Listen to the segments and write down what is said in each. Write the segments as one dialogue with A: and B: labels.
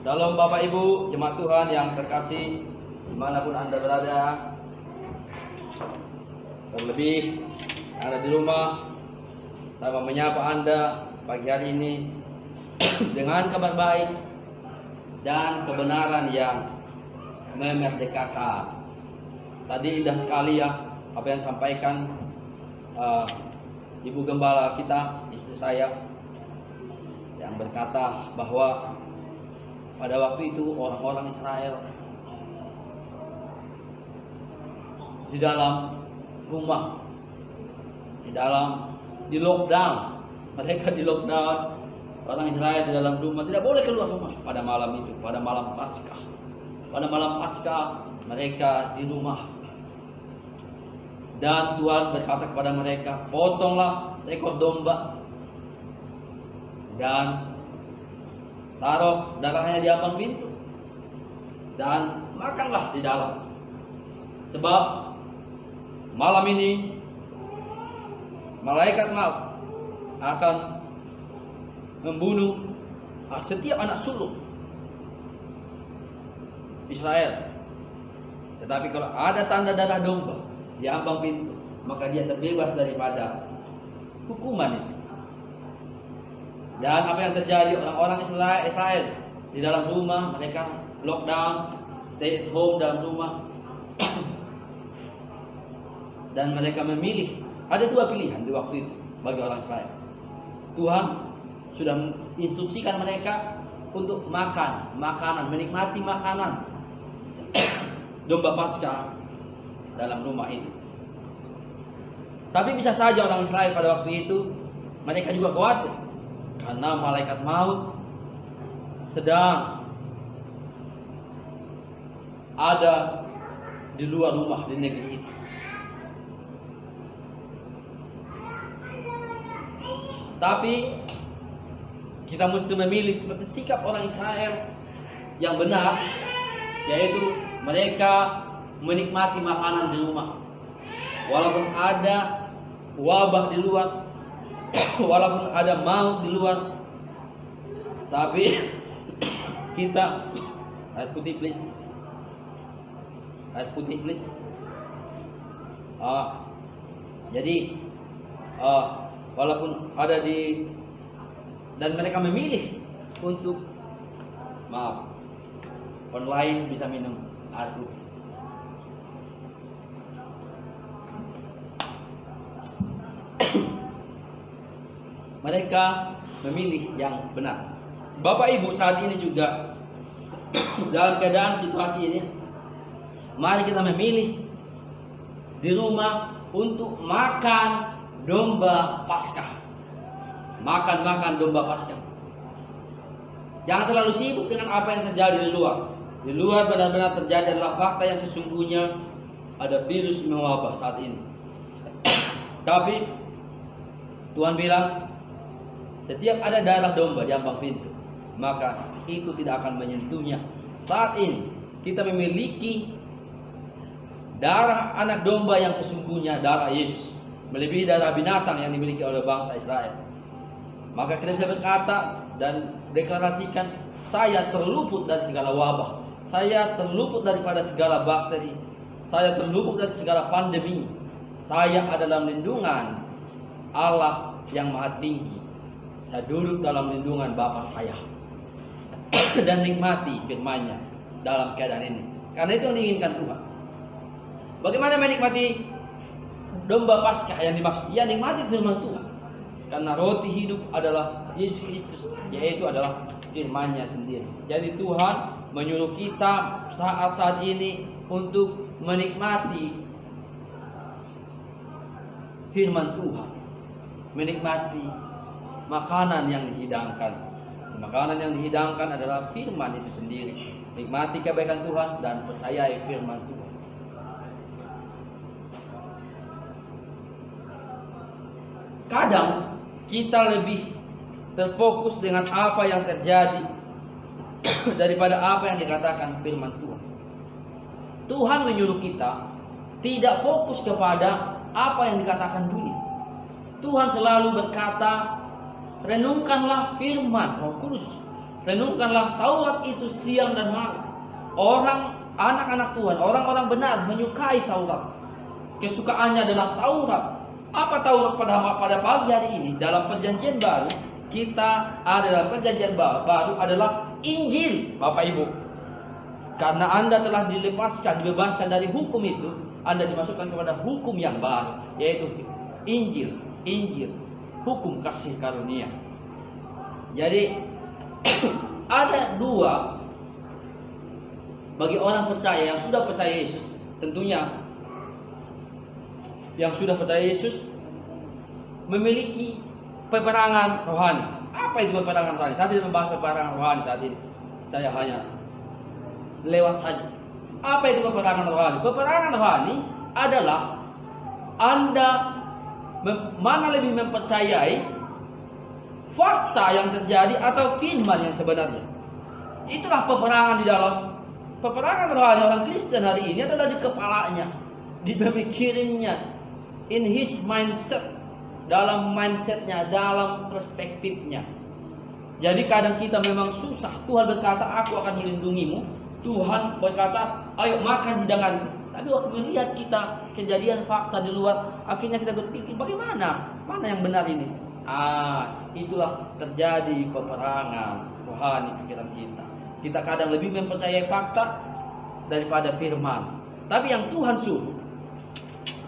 A: Shalom Bapak Ibu, jemaat Tuhan yang terkasih, dimanapun Anda berada. Terlebih ada di rumah, saya menyapa Anda pagi hari ini dengan kabar baik dan kebenaran yang memerdekakan. Tadi indah sekali ya apa yang disampaikan Ibu Gembala kita, istri saya, yang berkata bahwa pada waktu itu orang-orang Israel di dalam rumah, di lockdown. Mereka di lockdown, orang Israel di dalam rumah, tidak boleh keluar rumah pada malam itu, pada malam Paskah. Pada malam Paskah mereka di rumah. Dan Tuhan berkata kepada mereka, potonglah seekor domba dan taruh darahnya di ambang pintu dan makanlah di dalam. Sebab malam ini malaikat maut akan membunuh setiap anak sulung Israel. Tetapi kalau ada tanda darah domba di ambang pintu, maka dia terbebas daripada hukuman itu. Dan apa yang terjadi, orang-orang Israel di dalam rumah, mereka lockdown, stay at home dalam rumah. Dan mereka memilih, ada dua pilihan di waktu itu bagi orang Israel. Tuhan sudah menginstruksikan mereka untuk makan makanan, menikmati makanan domba Paskah dalam rumah itu. Tapi bisa saja orang Israel pada waktu itu mereka juga khawatir karena malaikat maut sedang ada di luar rumah, di negeri itu. Tapi kita mesti memilih seperti sikap orang Israel yang benar, yaitu mereka menikmati makanan di rumah. Walaupun ada wabah di luar, walaupun ada maut di luar, tapi kita, ayat putih please, jadi walaupun ada di, dan mereka memilih untuk online bisa minum air putih. Mereka memilih yang benar. Bapak Ibu saat ini juga dalam keadaan situasi ini, mari kita memilih di rumah untuk makan domba Paskah. Makan domba Paskah. Jangan terlalu sibuk dengan apa yang terjadi di luar. Di luar benar-benar terjadi adalah fakta yang sesungguhnya ada virus mewabah saat ini. Tapi Tuhan bilang, setiap ada darah domba di ambang pintu, maka itu tidak akan menyentuhnya. Saat ini kita memiliki darah anak domba yang sesungguhnya, darah Yesus, melebihi darah binatang yang dimiliki oleh bangsa Israel. Maka kita bisa berkata dan deklarasikan, saya terluput dari segala wabah, saya terluput daripada segala bakteri, saya terluput dari segala pandemi. Saya ada dalam lindungan Allah yang maha tinggi. Saya duduk dalam lindungan Bapa saya dan nikmati firman-Nya dalam keadaan ini. Karena itu yang diinginkan Tuhan. Bagaimana menikmati domba Paskah yang dimaksud? Ya, nikmati firman Tuhan. Karena roti hidup adalah Yesus Kristus, yaitu adalah firman-Nya sendiri. Jadi Tuhan menyuruh kita saat-saat ini untuk menikmati firman Tuhan, menikmati makanan yang dihidangkan. Makanan yang dihidangkan adalah firman itu sendiri. Nikmati kebaikan Tuhan dan percayai firman Tuhan. Kadang kita lebih terfokus dengan apa yang terjadi daripada apa yang dikatakan firman Tuhan. Tuhan menyuruh kita tidak fokus kepada apa yang dikatakan dunia. Tuhan selalu berkata, renungkanlah firman Roh Kudus. renungkanlah Taurat itu siang dan malam. Anak-anak Tuhan, orang-orang benar menyukai Taurat. Kesukaannya adalah Taurat. Apa Taurat pada pagi hari ini? Dalam perjanjian baru, kita ada dalam perjanjian baru adalah Injil, Bapak Ibu. Karena Anda telah dibebaskan dari hukum itu, Anda dimasukkan kepada hukum yang baru, yaitu Injil, hukum kasih karunia. Jadi ada dua bagi orang percaya yang sudah percaya Yesus, tentunya yang sudah percaya Yesus memiliki peperangan rohani. Apa itu peperangan rohani? Saya tidak membahas peperangan rohani saat ini. Saya hanya lewat saja. Apa itu peperangan rohani? Peperangan rohani adalah Anda mana lebih mempercayai fakta yang terjadi atau firman yang sebenarnya. Itulah peperangan di dalam peperangan rohani orang Kristen hari ini adalah di kepalanya, di pemikirannya, in his mindset, dalam mindsetnya, dalam perspektifnya. Jadi kadang kita memang susah. Tuhan berkata, aku akan melindungimu. Tuhan berkata, ayo makan hidanganku. Tapi waktu melihat kita kejadian fakta di luar, akhirnya kita berpikir, bagaimana? Mana yang benar ini? Itulah terjadi peperangan rohani pikiran kita. Kita kadang lebih mempercayai fakta daripada firman. Tapi yang Tuhan suruh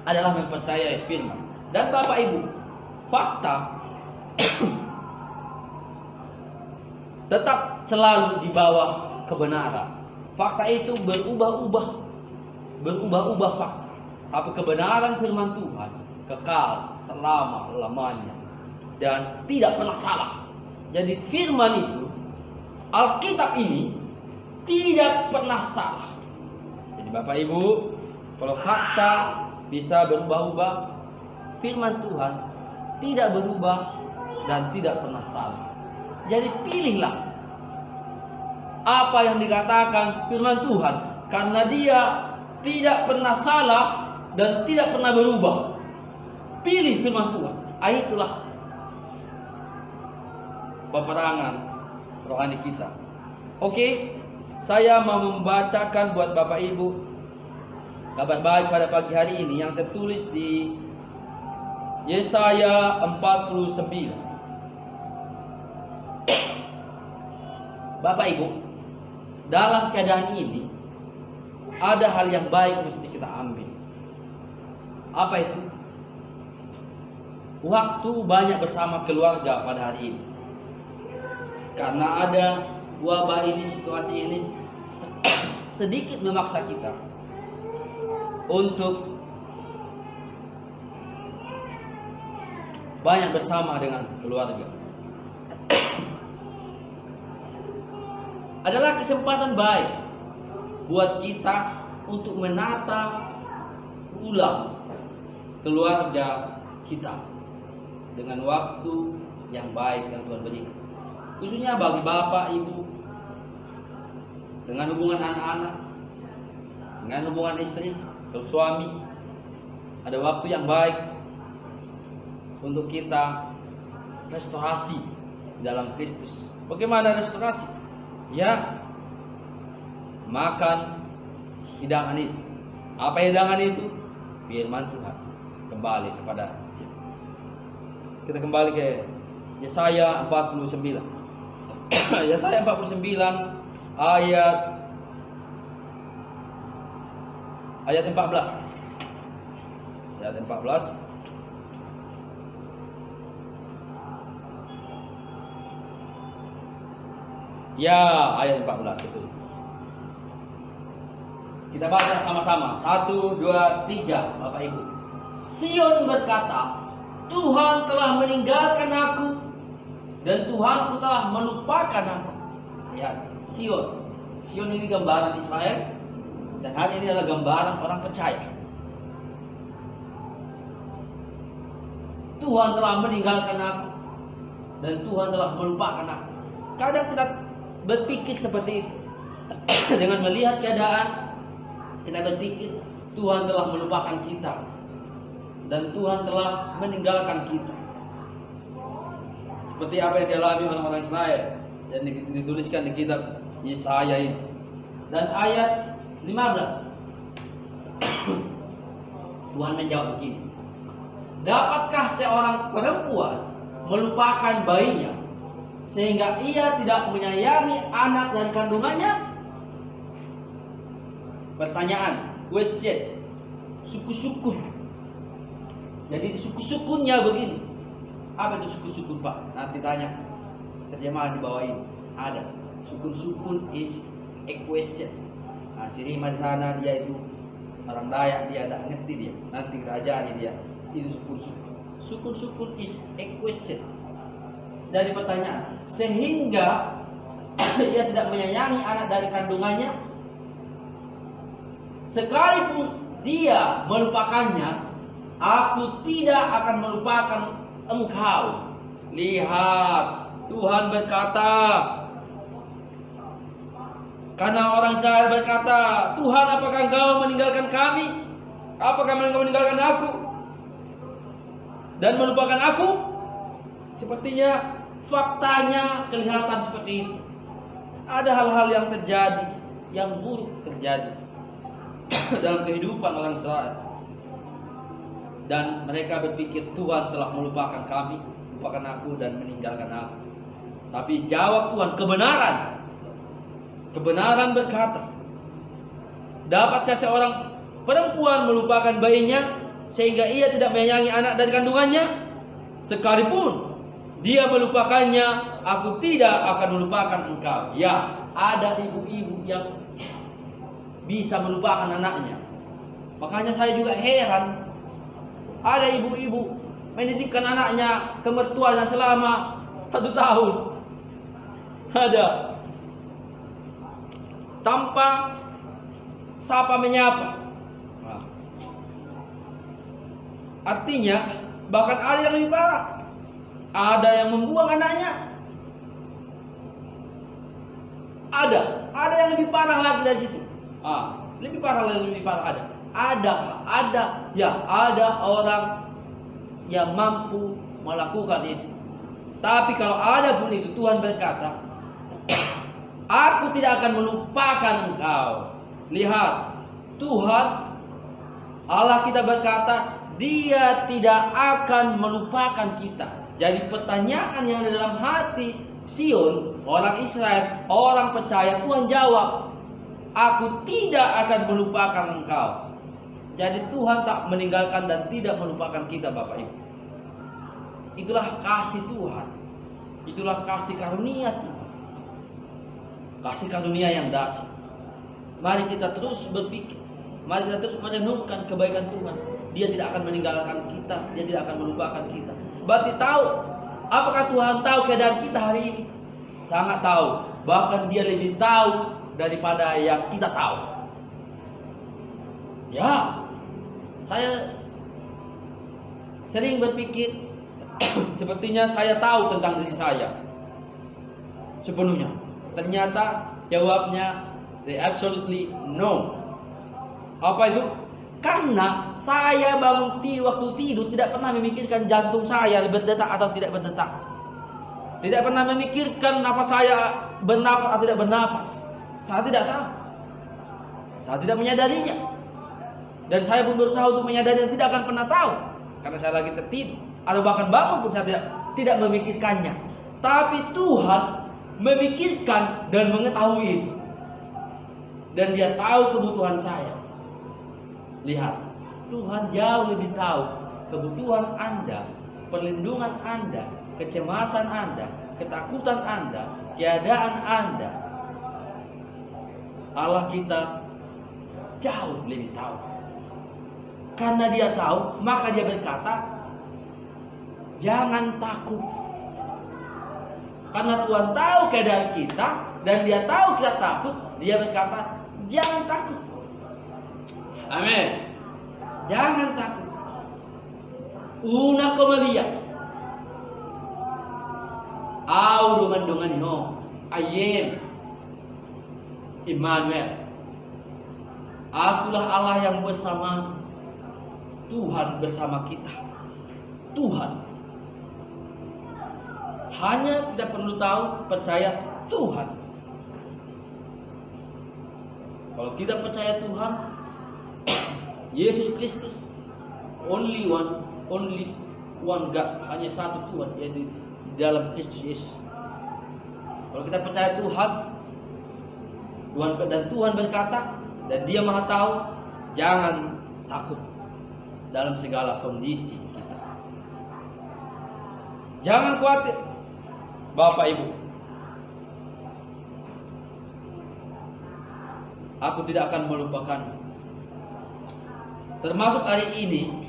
A: adalah mempercayai firman. Dan Bapak Ibu, fakta tetap selalu di bawah kebenaran. Fakta itu berubah-ubah fakta. Tapi kebenaran firman Tuhan kekal selama-lamanya dan tidak pernah salah. Jadi firman itu, Alkitab ini tidak pernah salah. Jadi Bapak Ibu, kalau fakta bisa berubah-ubah, firman Tuhan tidak berubah dan tidak pernah salah. Jadi pilihlah apa yang dikatakan firman Tuhan, karena dia tidak pernah salah dan tidak pernah berubah. Pilih firman Tuhan. Itulah peperangan rohani kita. Oke, saya mau membacakan buat Bapak Ibu kabar baik pada pagi hari ini yang tertulis di Yesaya 49. Bapak Ibu, dalam keadaan ini ada hal yang baik mesti kita ambil. Apa itu? Waktu banyak bersama keluarga pada hari ini. Karena ada wabah ini, situasi ini sedikit memaksa kita untuk banyak bersama dengan keluarga. Adalah kesempatan baik buat kita untuk menata ulang keluarga kita dengan waktu yang baik yang Tuhan berikan. Khususnya bagi bapak, ibu, dengan hubungan anak-anak, dengan hubungan istri, atau suami, ada waktu yang baik untuk kita restorasi dalam Kristus. Bagaimana restorasi? Ya, makan hidangan itu. Apa hidangan itu? Firman Tuhan. Kembali kepada situ. Kita kembali ke Yesaya 49. Yesaya 49 ayat 14. Ayat 14. Ya, ayat 14 itu. Kita baca sama-sama. 1, 2, 3, Bapak Ibu. Sion berkata, Tuhan telah meninggalkan aku, dan Tuhanku telah melupakan aku. Lihat, Sion. Sion ini gambaran Israel, dan hari ini adalah gambaran orang percaya. Tuhan telah meninggalkan aku, dan Tuhan telah melupakan aku. Kadang kita berpikir seperti itu. Dengan melihat keadaan, kita berpikir Tuhan telah melupakan kita, dan Tuhan telah meninggalkan kita. Seperti apa yang dialami orang-orang Israel. dan dituliskan di kitab Yesaya ini. Dan ayat 15 Tuhan menjawab begini, dapatkah seorang perempuan melupakan bayinya sehingga ia tidak menyayangi anak dari kandungannya? Pertanyaan, question, suku-sukun. Jadi suku-sukunnya begini. Apa itu suku-sukun, Pak? Nanti tanya terjemahan di bawah ini. Ada. Sukun-sukun is a question. Nah, si Rima di sana dia itu orang Dayak, dia tidak ngerti dia. Nanti kita ajari dia. Itu sukun-sukun. Sukun-sukun is a question. Dari pertanyaan, sehingga ia tidak menyayangi anak dari kandungannya, sekalipun dia melupakannya, aku tidak akan melupakan engkau. Lihat, Tuhan berkata, karena orang Israel berkata, Tuhan, apakah engkau meninggalkan kami? Apakah engkau meninggalkan aku dan melupakan aku? Sepertinya faktanya kelihatan seperti itu. Ada hal-hal yang terjadi, yang buruk terjadi dalam kehidupan orang Israel. Dan mereka berpikir Tuhan telah melupakan kami, melupakan aku dan meninggalkan aku. Tapi jawab Tuhan, kebenaran. Kebenaran berkata, dapatkah seorang perempuan melupakan bayinya sehingga ia tidak menyayangi anak dari kandungannya? Sekalipun dia melupakannya, aku tidak akan melupakan engkau. Ya, ada ibu-ibu yang bisa melupakan anaknya. Makanya saya juga heran. Ada ibu-ibu menitipkan anaknya ke mertuanya selama 1 tahun. Ada. Tanpa sapa menyapa. Nah. Artinya bahkan ada yang lebih parah. Ada yang membuang anaknya. Ada yang lebih parah lagi dari situ. Lebih parah ada. Ada orang yang mampu melakukan itu. Tapi kalau ada pun itu, Tuhan berkata, aku tidak akan melupakan engkau. Lihat, Tuhan Allah kita berkata, Dia tidak akan melupakan kita. Jadi pertanyaan yang ada dalam hati Sion, orang Israel, orang percaya, Tuhan jawab, aku tidak akan melupakan engkau. Jadi Tuhan tak meninggalkan dan tidak melupakan kita, Bapak Ibu. Itulah kasih Tuhan. Itulah kasih karunia Tuhan. Kasih karunia yang dahsyat. Mari kita terus berpikir. Mari kita terus merenungkan kebaikan Tuhan. Dia tidak akan meninggalkan kita. Dia tidak akan melupakan kita. Berarti tahu. Apakah Tuhan tahu keadaan kita hari ini? Sangat tahu. Bahkan Dia lebih tahu daripada yang kita tahu. Ya. Saya sering berpikir, sepertinya saya tahu tentang diri saya sepenuhnya. Ternyata jawabnya absolutely no. Apa itu? Karena saya bangun waktu tidur tidak pernah memikirkan jantung saya berdetak atau tidak berdetak. Tidak pernah memikirkan apa saya bernafas atau tidak bernafas. Saya tidak tahu. Saya tidak menyadarinya. Dan saya pun berusaha untuk menyadari dan tidak akan pernah tahu. Karena saya lagi tertidur. Atau bahkan bangun pun saya tidak memikirkannya. Tapi Tuhan memikirkan dan mengetahui itu. Dan Dia tahu kebutuhan saya. Lihat, Tuhan jauh lebih tahu kebutuhan Anda, perlindungan Anda, kecemasan Anda, ketakutan Anda, keadaan Anda. Allah kita jauh lebih tahu. Karena Dia tahu, maka Dia berkata, jangan takut. Karena Tuhan tahu keadaan kita dan Dia tahu kita takut, Dia berkata, jangan takut. Amin. Jangan takut. Una komalia. Auru mandungan no. Ayem. Immanuel. Akulah Allah yang bersama. Tuhan bersama kita. Tuhan. Hanya tidak perlu tahu, percaya Tuhan. Kalau kita percaya Tuhan, Yesus Kristus, only one God, hanya satu Tuhan, yaitu di dalam Kristus Yesus. Kalau kita percaya Tuhan dan Tuhan berkata, dan Dia Maha Tahu, jangan takut dalam segala kondisi kita. Jangan khawatir, Bapak Ibu. Aku tidak akan melupakan. Termasuk hari ini,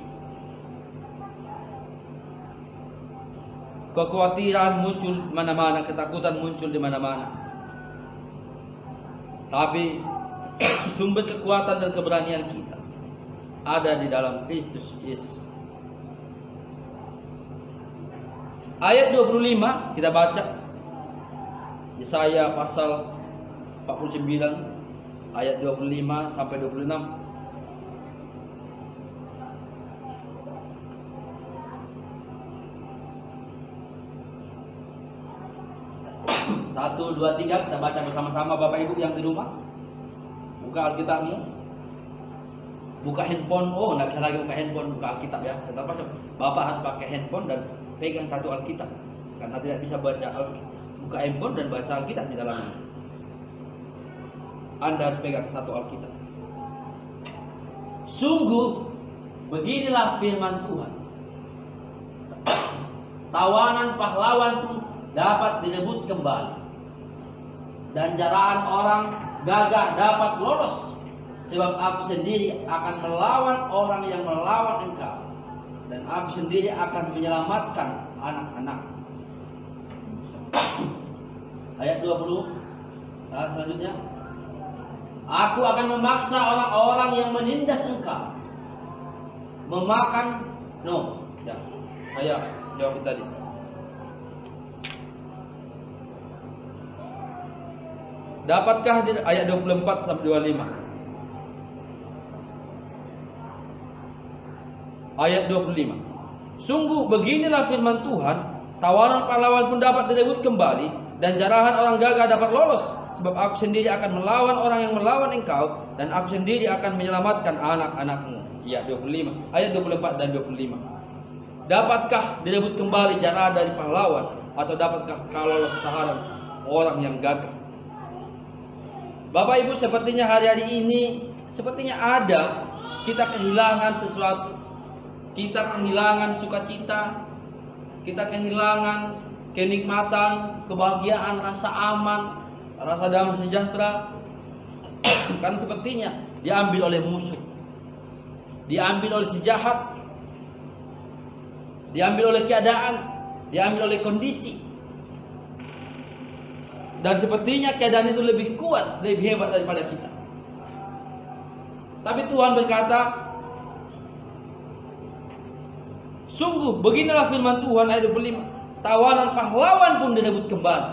A: kekhawatiran muncul di mana-mana, ketakutan muncul di mana-mana. Tapi sumber kekuatan dan keberanian kita ada di dalam Kristus Yesus. Ayat 25 kita baca. Yesaya pasal 49 ayat 25 sampai 26. Satu, dua, tiga, kita baca bersama-sama Bapak Ibu yang di rumah. Buka Alkitabmu. Buka handphone. Oh, tidak bisa lagi buka handphone, buka Alkitab ya. Tetap Bapak harus pakai handphone dan pegang satu Alkitab. Karena tidak bisa buka handphone dan baca Alkitab di dalamnya. Anda harus pegang satu Alkitab. Sungguh, beginilah firman Tuhan. Tawanan pahlawan pun dapat direbut kembali, dan jarahan orang gagah dapat lolos. Sebab aku sendiri akan melawan orang yang melawan engkau, dan aku sendiri akan menyelamatkan anak-anak. Ayat 20 selanjutnya. Aku akan memaksa orang-orang yang menindas engkau memakan. Saya jawab tadi. Dapatkah di ayat 24 sampai 25? Ayat 25. Sungguh beginilah firman Tuhan, tawanan pahlawan pun dapat direbut kembali, dan jarahan orang gagah dapat lolos. Sebab aku sendiri akan melawan orang yang melawan engkau, dan aku sendiri akan menyelamatkan anak-anakmu. Ayat 25, ayat 24 dan 25. Dapatkah direbut kembali jarahan dari pahlawan, atau dapatkah kau lolos tahanan orang yang gagah? Bapak Ibu, sepertinya hari-hari ini sepertinya ada kita kehilangan sesuatu. Kita kehilangan sukacita, kita kehilangan kenikmatan, kebahagiaan, rasa aman, rasa damai sejahtera. Kan sepertinya diambil oleh musuh, diambil oleh si jahat, diambil oleh keadaan, diambil oleh kondisi. Dan sepertinya keadaan itu lebih kuat, lebih hebat daripada kita. Tapi Tuhan berkata, sungguh beginilah firman Tuhan ayat 25. Tawanan pahlawan pun direbut kembali.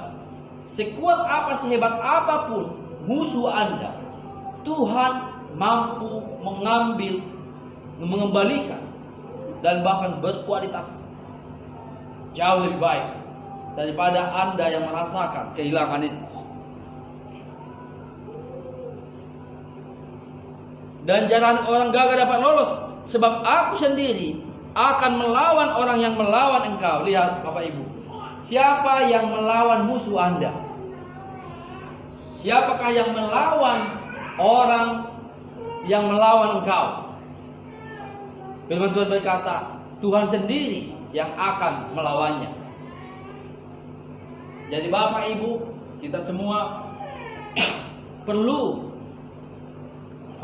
A: Sekuat apa, sehebat apapun musuh Anda, Tuhan mampu mengambil, mengembalikan, dan bahkan berkualitas jauh lebih baik daripada Anda yang merasakan kehilangan itu. Dan jarahan orang gagah dapat lolos, sebab aku sendiri akan melawan orang yang melawan engkau. Lihat Bapak Ibu, siapa yang melawan musuh Anda? Siapakah yang melawan orang yang melawan engkau? Firman Tuhan berkata, Tuhan sendiri yang akan melawannya. Jadi Bapak Ibu, kita semua perlu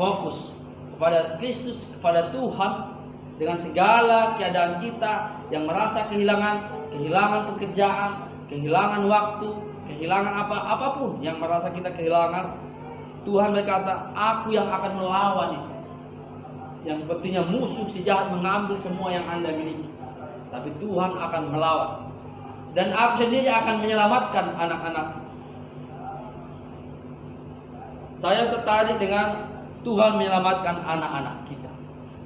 A: fokus kepada Kristus, kepada Tuhan, dengan segala keadaan kita yang merasa kehilangan pekerjaan, kehilangan waktu, kehilangan apapun yang merasa kita kehilangan. Tuhan berkata, aku yang akan melawan itu. Yang sepertinya musuh si jahat mengambil semua yang Anda miliki, tapi Tuhan akan melawan. Dan aku sendiri akan menyelamatkan anak-anak. Saya tertarik dengan Tuhan menyelamatkan anak-anak kita.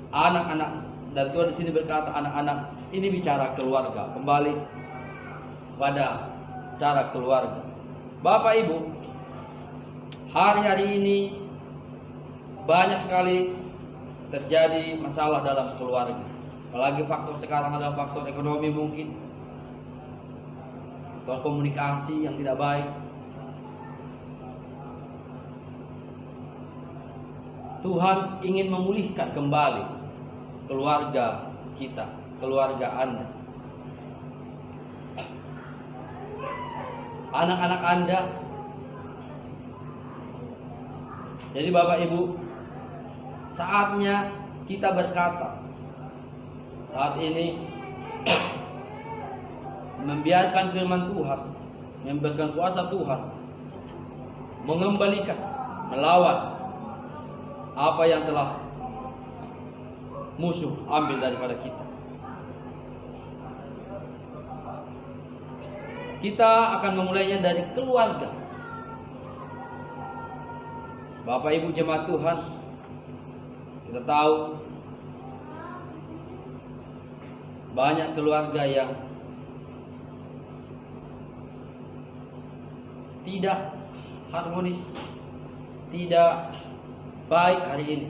A: Anak-anak. Dan Tuhan di sini berkata anak-anak. Ini bicara keluarga. Kembali pada cara keluarga. Bapak Ibu, hari-hari ini banyak sekali terjadi masalah dalam keluarga. Apalagi faktor sekarang adalah faktor ekonomi mungkin, faktor komunikasi yang tidak baik. Tuhan ingin memulihkan kembali keluarga kita, keluarga Anda, anak-anak Anda. Jadi Bapak Ibu, saatnya kita berkata, saat ini membiarkan firman Tuhan, membiarkan kuasa Tuhan mengembalikan, melawan apa yang telah musuh ambil daripada kita. Kita akan memulainya dari keluarga. Bapak Ibu jemaat Tuhan, kita tahu banyak keluarga yang tidak harmonis, tidak baik hari ini.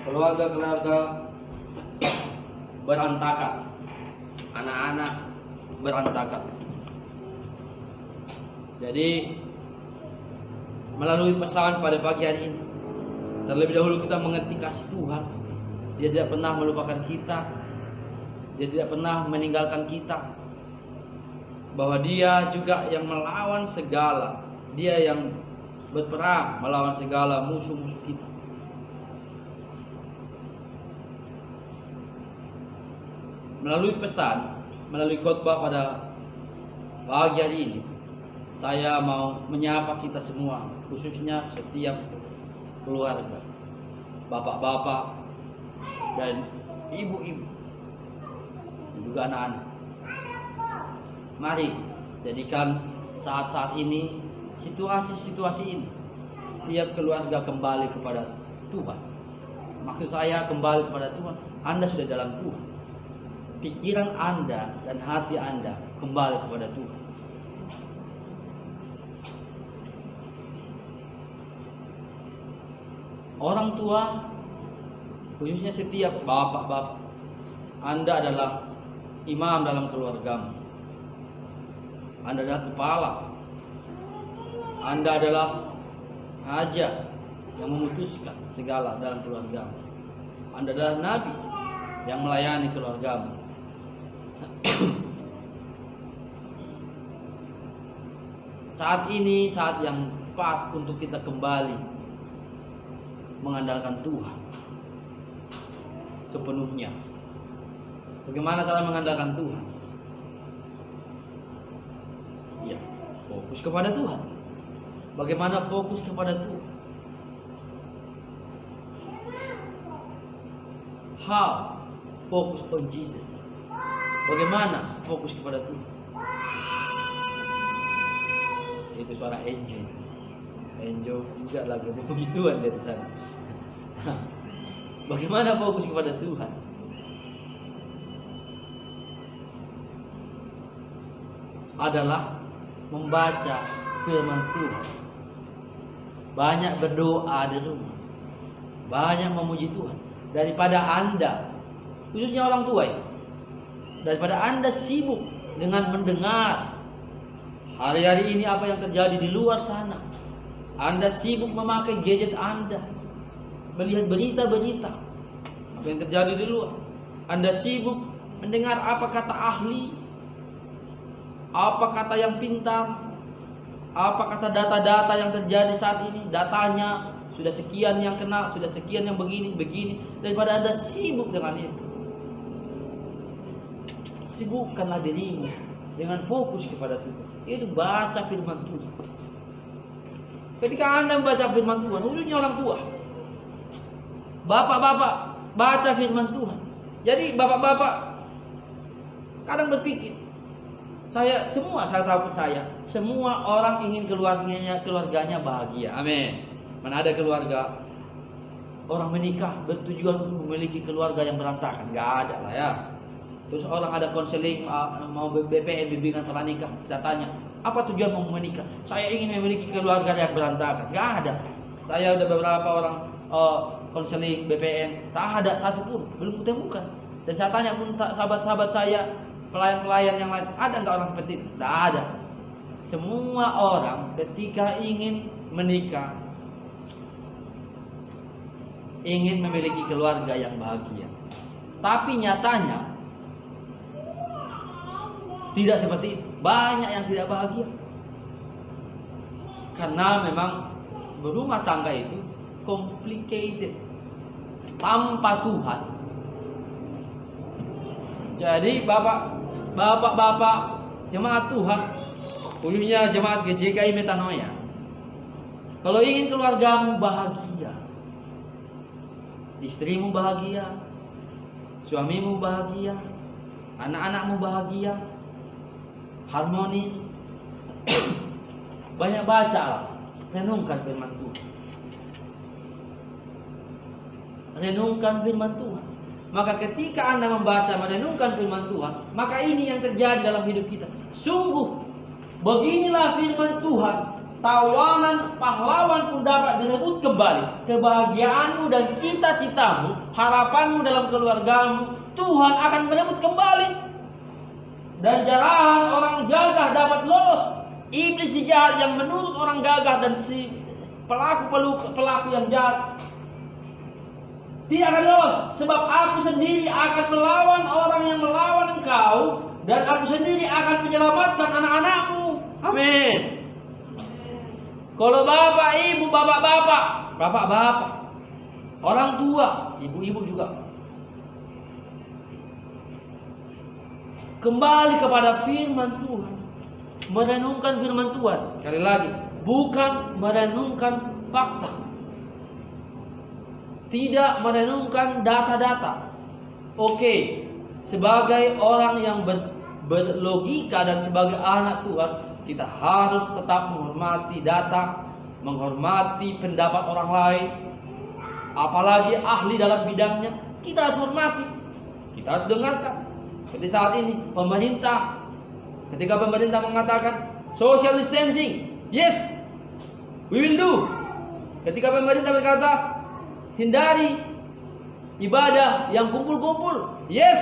A: Keluarga-keluarga berantakan, anak-anak berantakan. Jadi melalui pesan pada pagi hari ini, terlebih dahulu kita mengerti kasih Tuhan. Dia tidak pernah melupakan kita, Dia tidak pernah meninggalkan kita, bahwa Dia juga yang melawan segala, Dia yang berperang melawan segala musuh-musuh kita. Melalui pesan, melalui khotbah pada pagi hari ini, saya mau menyapa kita semua, khususnya setiap keluarga, bapak-bapak dan ibu-ibu, juga anak-anak. Mari jadikan saat-saat ini, situasi-situasi ini, setiap keluarga kembali kepada Tuhan. Maksud saya kembali kepada Tuhan, Anda sudah dalam Tuhan. Pikiran Anda dan hati Anda kembali kepada Tuhan. Orang tua, khususnya setiap bapak-bapak, Anda adalah imam dalam keluargamu. Anda adalah kepala. Anda adalah raja yang memutuskan segala dalam keluargamu. Anda adalah nabi yang melayani keluargamu. Saat ini saat yang tepat untuk kita kembali mengandalkan Tuhan sepenuhnya. Bagaimana cara mengandalkan Tuhan? Ya, fokus kepada Tuhan. Bagaimana fokus kepada Tuhan? How? Fokus on Jesus. Bagaimana fokus kepada Tuhan? Itu suara Angel. Angel juga lagi begituan dari sana. Bagaimana fokus kepada Tuhan? Adalah membaca firman Tuhan. Banyak berdoa di rumah. Banyak memuji Tuhan. Daripada Anda, khususnya orang tua ya, daripada Anda sibuk dengan mendengar hari-hari ini apa yang terjadi di luar sana. Anda sibuk memakai gadget Anda, melihat berita-berita apa yang terjadi di luar. Anda sibuk mendengar apa kata ahli, apa kata yang pintar, apa kata data-data yang terjadi saat ini. Datanya sudah sekian yang kena, sudah sekian yang begini. Daripada Anda sibuk dengan itu, sibukkanlah dirimu dengan fokus kepada Tuhan. Itu baca firman Tuhan. Ketika Anda membaca firman Tuhan, khususnya orang tua, bapak-bapak, baca firman Tuhan. Jadi bapak-bapak kadang berpikir, saya tahu percaya, semua orang ingin keluarganya bahagia. Amin. Mana ada keluarga orang menikah bertujuan untuk memiliki keluarga yang berantakan? Gak ada lah ya. Terus orang ada konseling, mau BPN, bimbingan pranikah, kita tanya, Apa tujuan mau menikah? Saya ingin memiliki keluarga yang berantakan. Gak ada. Saya udah beberapa orang konseling BPN, tak ada satupun, belum kutemukan. Dan saya tanya pun sahabat-sahabat saya, pelayan-pelayan yang lain, ada nggak orang seperti itu? Tidak ada. Semua orang ketika ingin menikah, ingin memiliki keluarga yang bahagia. Tapi nyatanya tidak seperti itu. Banyak yang tidak bahagia. Karena memang berumah tangga itu complicated tanpa Tuhan. Jadi bapak-bapak jemaat Tuhan, khususnya jemaat GJKI Metanoia, kalau ingin keluargamu bahagia, istrimu bahagia, suamimu bahagia, anak-anakmu bahagia, harmonis, banyak bacalah, renungkan firman Tuhan. Renungkan firman Tuhan. Maka ketika Anda membaca, merenungkan firman Tuhan, maka ini yang terjadi dalam hidup kita. Sungguh, beginilah firman Tuhan. Tawanan pahlawan pun dapat direbut kembali. Kebahagiaanmu dan cita-citamu, harapanmu dalam keluargamu, Tuhan akan merebut kembali. Dan jarahan orang gagah dapat lolos. Iblis si jahat yang menurut orang gagah dan si pelaku yang jahat tidak akan lolos. Sebab aku sendiri akan melawan orang yang melawan engkau, dan aku sendiri akan menyelamatkan anak-anakmu. Amin. Kalau bapak, ibu, bapak-bapak, orang tua, ibu-ibu juga, kembali kepada firman Tuhan, merenungkan firman Tuhan. Sekali lagi, bukan merenungkan fakta, tidak merenungkan data-data. Oke, sebagai orang yang berlogika dan sebagai anak Tuhan, kita harus tetap menghormati data, menghormati pendapat orang lain, apalagi ahli dalam bidangnya. Kita harus hormati, kita harus dengarkan. Seperti saat ini, pemerintah, ketika pemerintah mengatakan social distancing, yes, we will do. Ketika pemerintah berkata hindari ibadah yang kumpul-kumpul, yes,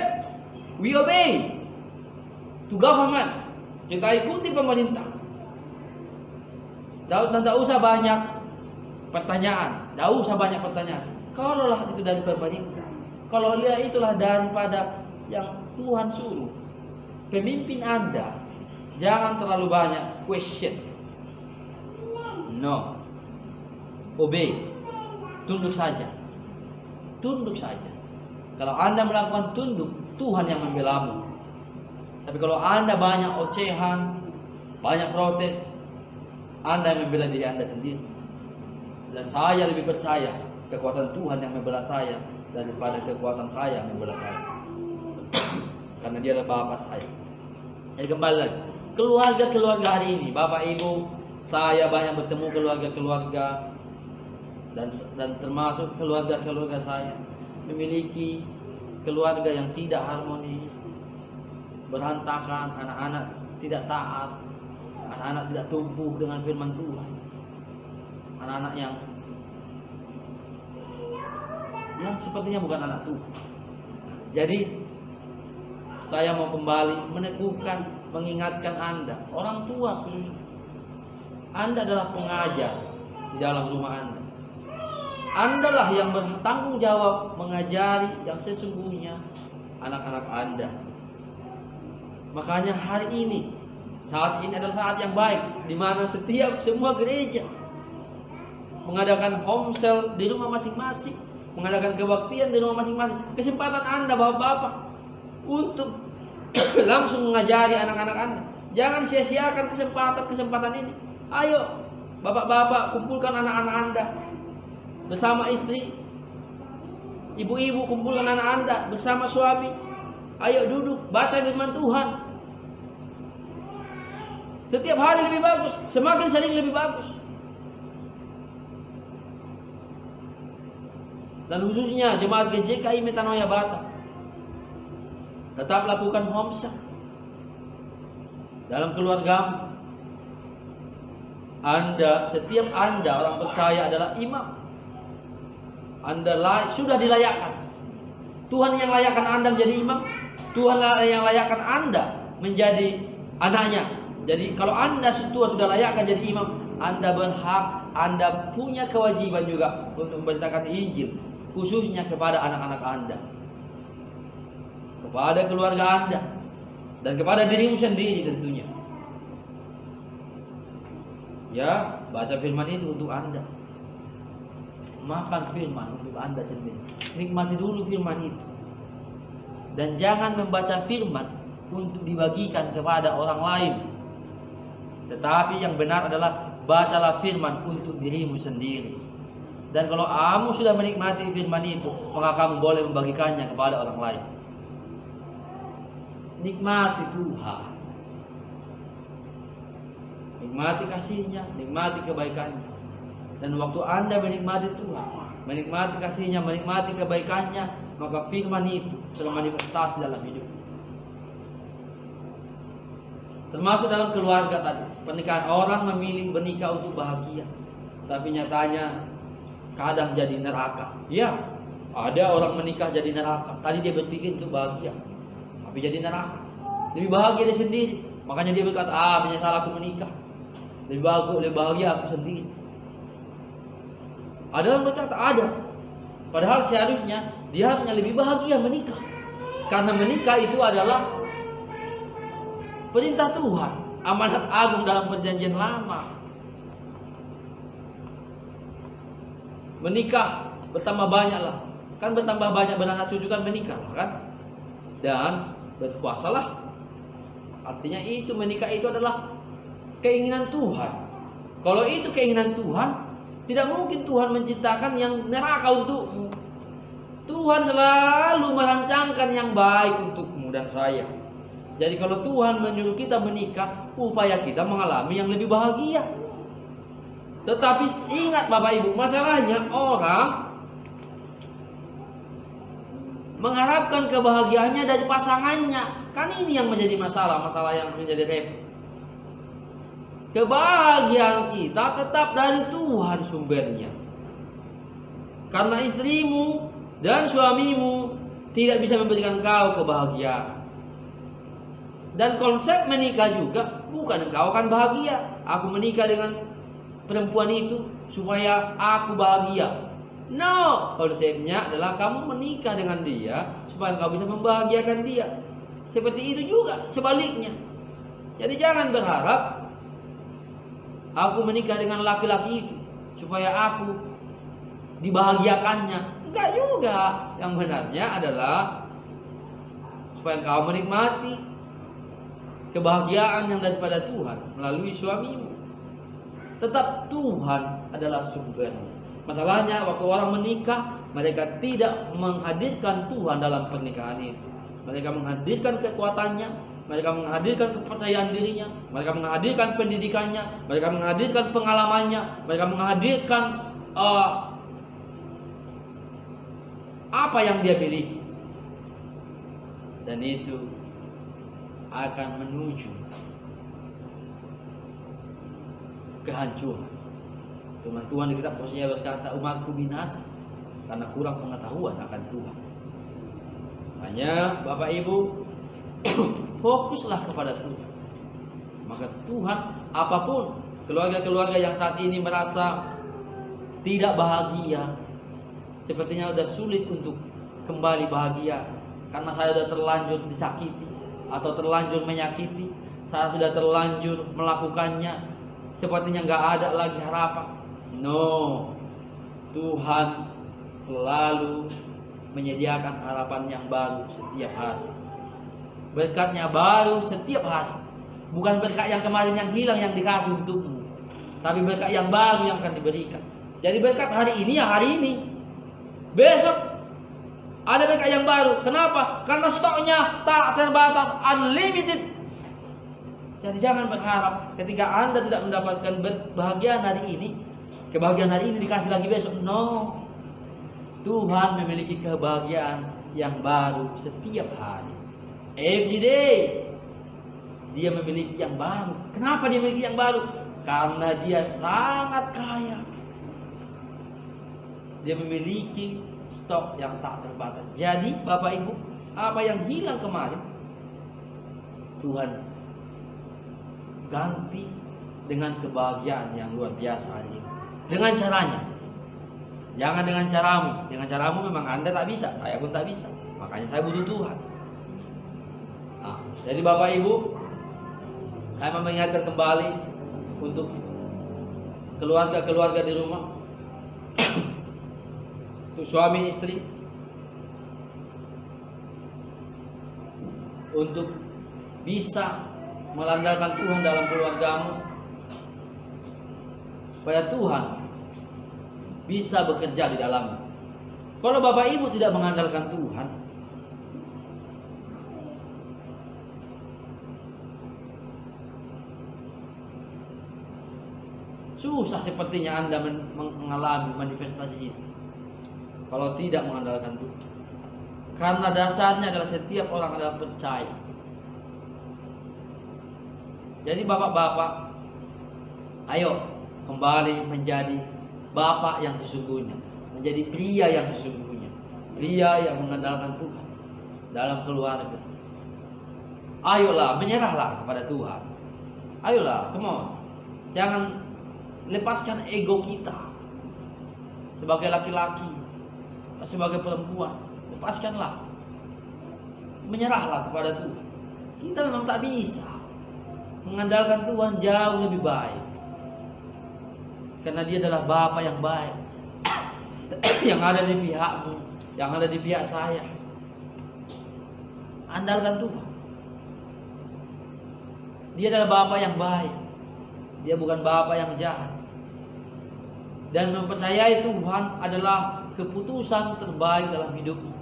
A: we obey to government. Kita ikuti pemerintah. Tidak usah banyak pertanyaan. Kalaulah itu dari pemerintah, kalau lihat itulah daripada yang Tuhan suruh, pemimpin Anda jangan terlalu banyak question. No, obey. Tunduk saja. Kalau Anda melakukan tunduk, Tuhan yang membelamu. Tapi kalau Anda banyak ocehan, banyak protes, Anda yang membela diri Anda sendiri. Dan saya lebih percaya kekuatan Tuhan yang membela saya daripada kekuatan saya yang membela saya. Karena dia adalah Bapa saya. Jadi kembali lagi, keluarga hari ini, Bapak Ibu, saya banyak bertemu keluarga dan termasuk keluarga saya memiliki keluarga yang tidak harmonis, berantakan, anak-anak tidak taat, anak-anak tidak tumbuh dengan firman Tuhan, anak-anak yang sepertinya bukan anak Tuhan. Jadi saya mau kembali meneguhkan, mengingatkan Anda, orang tua khusus, Anda adalah pengajar di dalam rumah Anda. Andalah yang bertanggung jawab mengajari yang sesungguhnya anak-anak Anda. Makanya hari ini, saat ini adalah saat yang baik, di mana semua gereja mengadakan home cell di rumah masing-masing, mengadakan kebaktian di rumah masing-masing. Kesempatan Anda, bapak-bapak, untuk langsung mengajari anak-anak Anda. Jangan sia-siakan kesempatan ini. Ayo, bapak-bapak, kumpulkan anak-anak Anda bersama istri, ibu-ibu kumpulkan anak Anda bersama suami. Ayo duduk, baca firman Tuhan. Setiap hari lebih bagus, semakin sering lebih bagus. Dan khususnya jemaat GJKI Metanoia Batam, tetap lakukan homesa dalam keluargamu. Setiap Anda orang percaya adalah imam. Sudah dilayakkan. Tuhan yang layakkan Anda menjadi imam. Tuhan yang layakkan Anda menjadi anaknya. Jadi kalau Anda sudah layakkan jadi imam, Anda berhak, Anda punya kewajiban juga untuk memberitakan Injil, khususnya kepada anak-anak Anda, kepada keluarga Anda, dan kepada dirimu sendiri tentunya. Ya, baca firman itu untuk Anda. Makan firman untuk Anda sendiri. Nikmati dulu firman itu. Dan jangan membaca firman untuk dibagikan kepada orang lain. Tetapi yang benar adalah bacalah firman untuk dirimu sendiri. Dan kalau kamu sudah menikmati firman itu, maka kamu boleh membagikannya kepada orang lain. Nikmati Tuhan. Nikmati kasih-Nya, nikmati kebaikan-Nya. Dan waktu Anda menikmati Tuhan, menikmati kasih-Nya, menikmati kebaikan-Nya, maka firman itu telah manifestasi dalam hidup. Termasuk dalam keluarga tadi, pernikahan. Orang memilih menikah untuk bahagia, tapi nyatanya kadang jadi neraka. Ya, ada orang menikah jadi neraka. Tadi dia berpikir untuk bahagia, tapi jadi neraka. Lebih bahagia dia sendiri. Makanya dia berkata, menyesal aku menikah. Lebih bahagia aku sendiri. Ada orang berkata, ada. Padahal seharusnya dia harusnya lebih bahagia menikah. Karena menikah itu adalah perintah Tuhan, amanat agung dalam perjanjian lama. Menikah bertambah banyaklah. Kan bertambah banyak beranak cucu kan menikah, kan? Dan berpuasalah. Artinya itu menikah itu adalah keinginan Tuhan. Kalau itu keinginan Tuhan, tidak mungkin Tuhan menciptakan yang neraka untukmu. Tuhan selalu merancangkan yang baik untukmu dan saya. Jadi kalau Tuhan menyuruh kita menikah, upaya kita mengalami yang lebih bahagia. Tetapi ingat Bapak Ibu, masalahnya orang mengharapkan kebahagiaannya dari pasangannya. Kan ini yang menjadi masalah yang menjadi repot. Kebahagiaan kita tetap dari Tuhan sumbernya. Karena istrimu dan suamimu tidak bisa memberikan kau kebahagiaan. Dan konsep menikah juga bukan engkau akan bahagia. Aku menikah dengan perempuan itu supaya aku bahagia. No, konsepnya adalah kamu menikah dengan dia supaya engkau bisa membahagiakan dia. Seperti itu juga sebaliknya. Jadi jangan berharap aku menikah dengan laki-laki itu supaya aku dibahagiakannya. Enggak juga. Yang benarnya adalah supaya engkau menikmati kebahagiaan yang daripada Tuhan melalui suamimu. Tetap Tuhan adalah sumbernya. Masalahnya waktu orang menikah, mereka tidak menghadirkan Tuhan dalam pernikahan itu. Mereka menghadirkan kekuatannya, mereka menghadirkan kepercayaan dirinya, mereka menghadirkan pendidikannya, mereka menghadirkan pengalamannya, mereka menghadirkan apa yang dia miliki. Dan itu akan menuju kehancuran. Firman Tuhan di kitab Hosea berkata, umatku binasa karena kurang pengetahuan akan Tuhan. Hanya Bapak Ibu fokuslah kepada Tuhan. Maka Tuhan, apapun keluarga-keluarga yang saat ini merasa tidak bahagia, sepertinya sudah sulit untuk kembali bahagia karena saya sudah terlanjur disakiti atau terlanjur menyakiti, saya sudah terlanjur melakukannya, sepertinya nggak ada lagi harapan. No, Tuhan selalu menyediakan harapan yang baru setiap hari. Berkatnya baru setiap hari. Bukan berkat yang kemarin yang hilang yang dikasih untukmu, tapi berkat yang baru yang akan diberikan. Jadi berkat hari ini ya hari ini. Besok ada berkat yang baru. Kenapa? Karena stoknya tak terbatas, unlimited. Jadi jangan berharap ketika Anda tidak mendapatkan kebahagiaan hari ini, kebahagiaan hari ini dikasih lagi besok. No. Tuhan memiliki kebahagiaan yang baru setiap hari. Every day dia memiliki yang baru. Kenapa dia memiliki yang baru? Karena dia sangat kaya. Dia memiliki stok yang tak terbatas. Jadi Bapak Ibu, apa yang hilang kemarin, Tuhan ganti dengan kebahagiaan yang luar biasa ini. Dengan caranya. Jangan dengan caramu. Dengan caramu memang Anda tak bisa, saya pun tak bisa. Makanya saya butuh Tuhan. Nah, jadi Bapak Ibu, saya mau mengingatkan kembali untuk keluarga-keluarga di rumah, untuk suami istri, untuk bisa mengandalkan Tuhan dalam keluargamu, supaya Tuhan bisa bekerja di dalamnya. Kalau Bapak Ibu tidak mengandalkan Tuhan, susah sepertinya Anda mengalami manifestasi itu. Kalau tidak mengandalkan Tuhan. Karena dasarnya adalah setiap orang adalah percaya. Jadi bapak-bapak, ayo kembali menjadi bapak yang sesungguhnya, menjadi pria yang sesungguhnya, pria yang mengandalkan Tuhan dalam keluarga. Ayolah, menyerahlah kepada Tuhan. Ayolah, come on. Jangan lepaskan ego kita sebagai laki-laki, sebagai perempuan. Lepaskanlah, menyerahlah kepada Tuhan. Kita memang tak bisa. Mengandalkan Tuhan jauh lebih baik. Karena Dia adalah Bapa yang baik. Yang ada di pihakmu, yang ada di pihak saya. Andalkan Tuhan. Dia adalah Bapa yang baik. Dia bukan Bapa yang jahat. Dan mempercayai Tuhan adalah keputusan terbaik dalam hidupmu.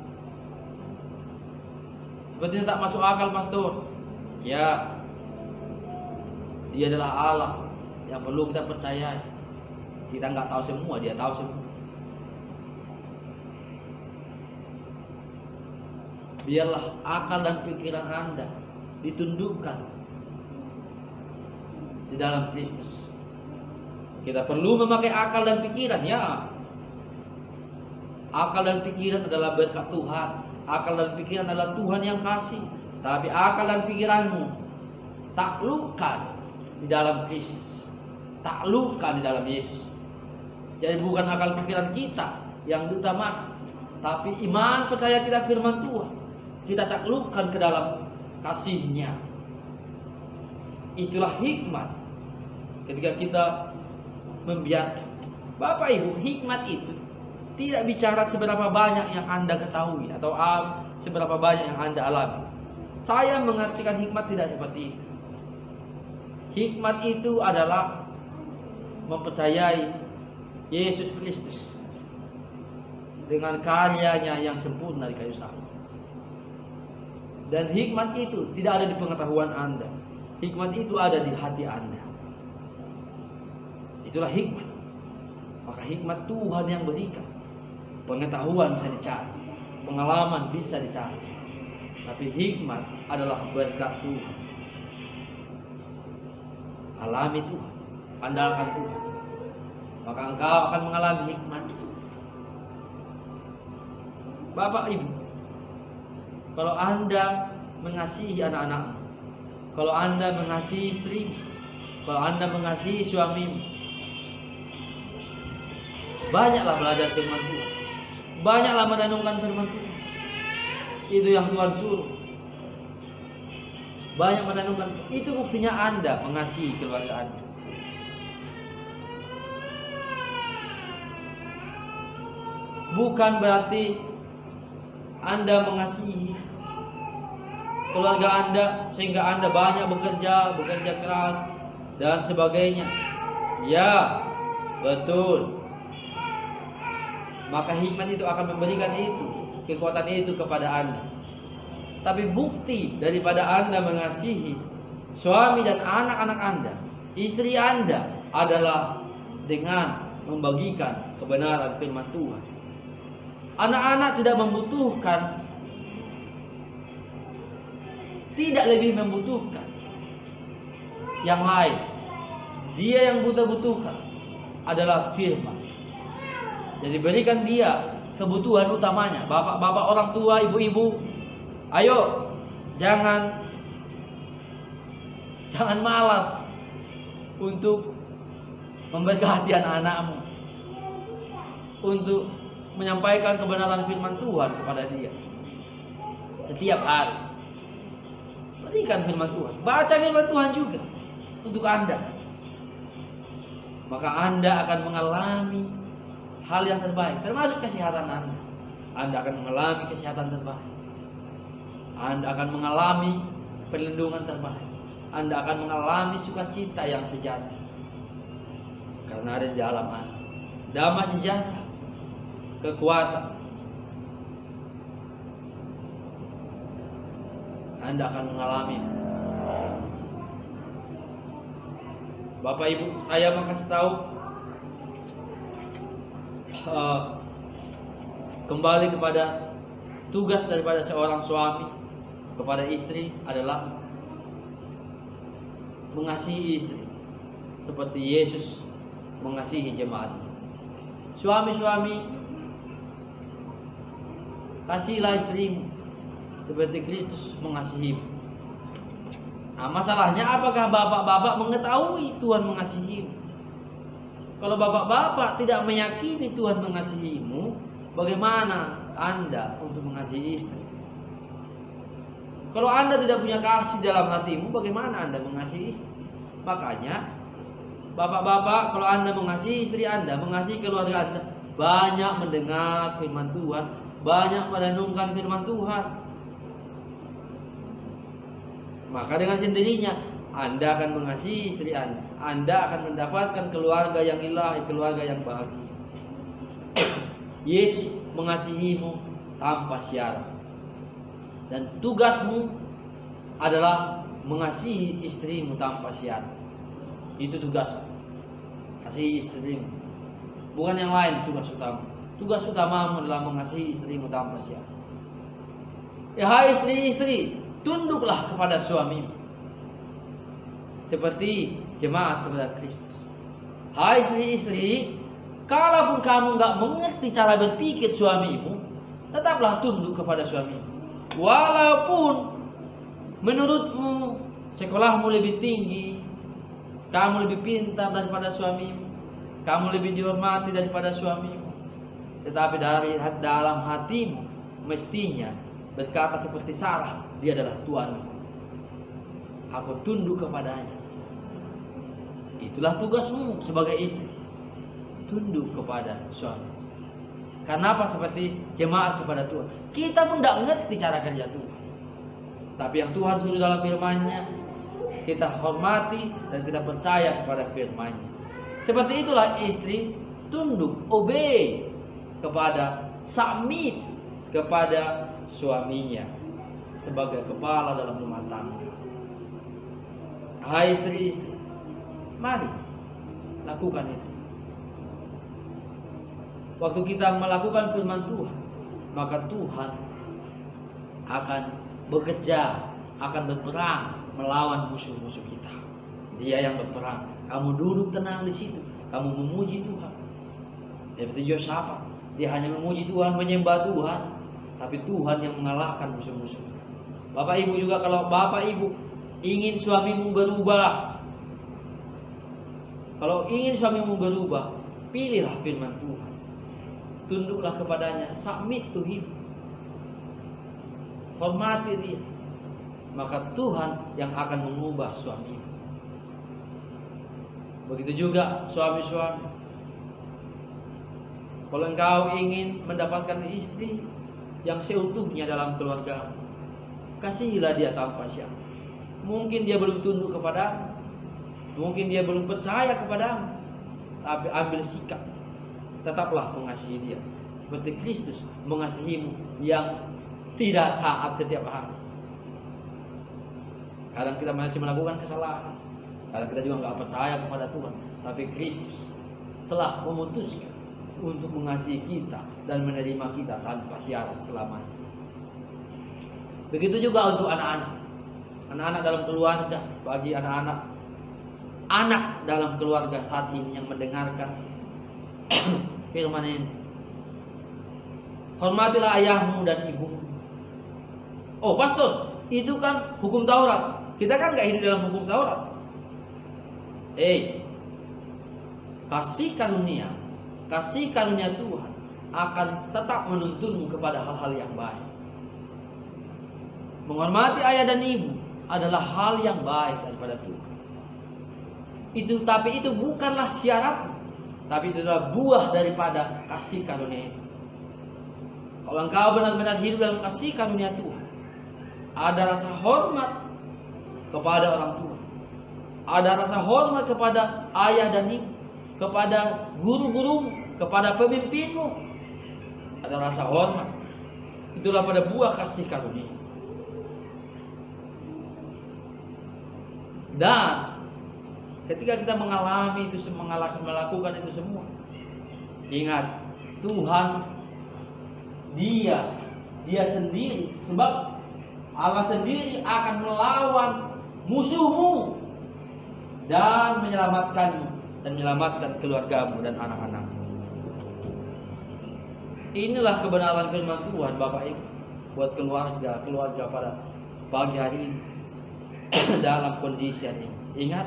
A: Sepertinya tak masuk akal, pastor. Ya, Dia adalah Allah yang perlu kita percayai. Kita nggak tahu semua, Dia tahu semua. Biarlah akal dan pikiran Anda ditundukkan di dalam Kristus. Kita perlu memakai akal dan pikiran, ya. Akal dan pikiran adalah berkat Tuhan. Akal dan pikiran adalah Tuhan yang kasih. Tapi akal dan pikiranmu taklukkan di dalam Kristus, taklukkan di dalam Yesus. Jadi bukan akal pikiran kita yang diutamakan, tapi iman percaya kita firman Tuhan kita taklukkan ke dalam kasih-Nya. Itulah hikmat ketika kita membiarkan. Bapak Ibu, hikmat itu tidak bicara seberapa banyak yang Anda ketahui atau seberapa banyak yang Anda alami. Saya mengartikan hikmat tidak seperti itu. Hikmat itu adalah mempercayai Yesus Kristus dengan karyanya yang sempurna di kayu salib. Dan hikmat itu tidak ada di pengetahuan Anda. Hikmat itu ada di hati Anda. Itulah hikmat. Maka hikmat Tuhan yang berikan. Pengetahuan bisa dicari, pengalaman bisa dicari. Tapi hikmat adalah berkat Tuhan. Alami Tuhan, andalkan Tuhan, maka engkau akan mengalami hikmat. Bapak Ibu, kalau Anda mengasihi anak-anakmu, kalau Anda mengasihi istri, kalau Anda mengasihi suamimu, banyaklah belajar firman Tuhan, banyaklah merenungkan firman Tuhan. Itu yang Tuhan suruh. Banyak merenungkan. Itu buktinya Anda mengasihi keluarga Anda. Bukan berarti Anda mengasihi keluarga Anda sehingga Anda banyak bekerja keras dan sebagainya. Ya, betul. Maka hikmat itu akan memberikan itu, kekuatan itu kepada Anda. Tapi bukti daripada Anda mengasihi suami dan anak-anak Anda, istri Anda, adalah dengan membagikan kebenaran firman Tuhan. Anak-anak tidak membutuhkan, tidak lebih membutuhkan yang lain Dia yang butuhkan adalah firman. Jadi berikan dia kebutuhan utamanya. Bapak-bapak, orang tua, ibu-ibu, ayo jangan malas untuk memberkati anak-anakmu, untuk menyampaikan kebenaran firman Tuhan kepada dia setiap hari. Berikan firman Tuhan, baca firman Tuhan juga untuk Anda. Maka Anda akan mengalami hal yang terbaik, termasuk kesehatan Anda. Anda akan mengalami kesehatan terbaik. Anda akan mengalami perlindungan terbaik. Anda akan mengalami sukacita yang sejati. Karena ada di dalam Anda damai sejahtera, kekuatan. Anda akan mengalami. Bapak Ibu, saya mau kasih tahu kembali kepada tugas daripada seorang suami kepada istri adalah mengasihi istri seperti Yesus mengasihi jemaat. Suami-suami, kasihilah istrimu seperti Kristus mengasihimu. Nah, masalahnya apakah bapak-bapak mengetahui Tuhan mengasihimu? Kalau bapak-bapak tidak meyakini Tuhan mengasihimu, bagaimana Anda untuk mengasihi istri? Kalau Anda tidak punya kasih dalam hatimu, bagaimana Anda mengasihi istri? Makanya bapak-bapak, kalau Anda mengasihi istri Anda, mengasihi keluarga Anda, banyak mendengar firman Tuhan, banyak merenungkan firman Tuhan. Maka dengan sendirinya Anda akan mengasihi istri Anda. Anda akan mendapatkan keluarga yang ilahi, keluarga yang bahagia. Yesus mengasihimu tanpa syarat. Dan tugasmu adalah mengasihi istrimu tanpa syarat. Itu tugasmu. Kasih istrimu. Bukan yang lain tugas utama. Tugas utamamu adalah mengasihi istrimu tanpa syarat. Ya hai istri-istri, tunduklah kepada suamimu seperti jemaat kepada Kristus. Hai istri-istri, kalaupun kamu nggak mengerti cara berpikir suamimu, tetaplah tunduk kepada suamimu. Walaupun menurutmu sekolahmu lebih tinggi, kamu lebih pintar daripada suamimu, kamu lebih dihormati daripada suamimu, tetapi dari dalam hatimu mestinya berkata seperti Sarah, dia adalah Tuhanku, aku tunduk kepadanya. Itulah tugasmu sebagai istri, tunduk kepada suami. Kenapa seperti jemaat kepada Tuhan? Kita pun tidak mengerti cara kerja Tuhan, tapi yang Tuhan suruh dalam firman-Nya, kita hormati dan kita percaya kepada firman-Nya. Seperti itulah istri tunduk, obey kepada, submit kepada suaminya sebagai kepala dalam rumah tangga. Hai istri-istri, mari lakukan itu. Waktu kita melakukan firman Tuhan, maka Tuhan akan bekerja, akan berperang melawan musuh-musuh kita. Dia yang berperang. Kamu duduk tenang di situ, kamu memuji Tuhan. Seperti Yosafat, dia hanya memuji Tuhan, menyembah Tuhan, tapi Tuhan yang mengalahkan musuh-musuh. Bapak Ibu juga, kalau Bapak Ibu ingin suamimu berubah, kalau ingin suamimu berubah, pilihlah firman Tuhan. Tunduklah kepadanya, submit to him. Hormati dia. Maka Tuhan yang akan mengubah suamimu. Begitu juga suami-suami. Kalau engkau ingin mendapatkan istri yang seutuhnya dalam keluarga, kasihilah dia tanpa syarat. Mungkin dia belum tunduk kepadamu, mungkin dia belum percaya kepadamu, tapi ambil sikap. Tetaplah mengasihi dia seperti Kristus mengasihimu yang tidak taat setiap hari. Kadang kita masih melakukan kesalahan, kadang kita juga nggak percaya kepada Tuhan, tapi Kristus telah memutuskan untuk mengasihi kita dan menerima kita tanpa syarat selamanya. Begitu juga untuk anak-anak. Anak-anak dalam keluarga, bagi anak-anak, anak dalam keluarga saat ini yang mendengarkan firman ini. Hormatilah ayahmu dan ibumu. Oh pastor, itu kan hukum Taurat. Kita kan gak hidup dalam hukum Taurat. Kasih karunia Tuhan akan tetap menuntunmu kepada hal-hal yang baik. Menghormati ayah dan ibu adalah hal yang baik daripada Tuhan. Tapi itu bukanlah syarat, tapi itu adalah buah daripada kasih karunia itu. Kalau engkau benar-benar hidup dalam kasih karunia Tuhan, ada rasa hormat kepada orang tua, ada rasa hormat kepada ayah dan ibu, kepada guru-guru, kepada pemimpinmu, ada rasa hormat. Itulah pada buah kasih karunia. Dan ketika kita mengalami itu, melakukan itu semua, ingat Tuhan, Dia sendiri, sebab Allah sendiri akan melawan musuhmu dan menyelamatkanmu dan menyelamatkan keluargamu dan anak-anakmu. Inilah kebenaran firman Tuhan, Bapak Ibu, buat keluarga pada pagi hari ini dalam kondisi ini. Ingat,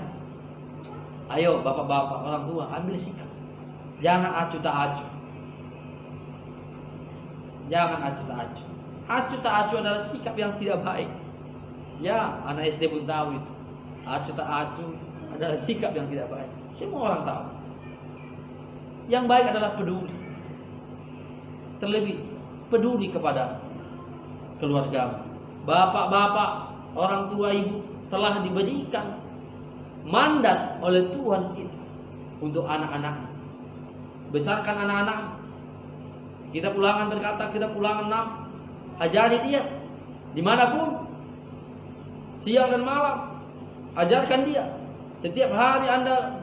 A: ayo bapak-bapak, orang tua, ambil sikap. Jangan acuh tak acuh. Jangan acuh tak acuh. Acuh tak acuh adalah sikap yang tidak baik. Ya, anak SD pun tahu itu. Acuh tak acuh adalah sikap yang tidak baik. Semua orang tahu. Yang baik adalah peduli. Terlebih peduli kepada keluarga. Bapak-bapak, orang tua, ibu telah diberikan mandat oleh Tuhan kita untuk anak-anak. Besarkan anak-anak. Kita Ulangan berkata, kita Ulangan 6, ajari dia dimanapun, siang dan malam, ajarkan dia. Setiap hari Anda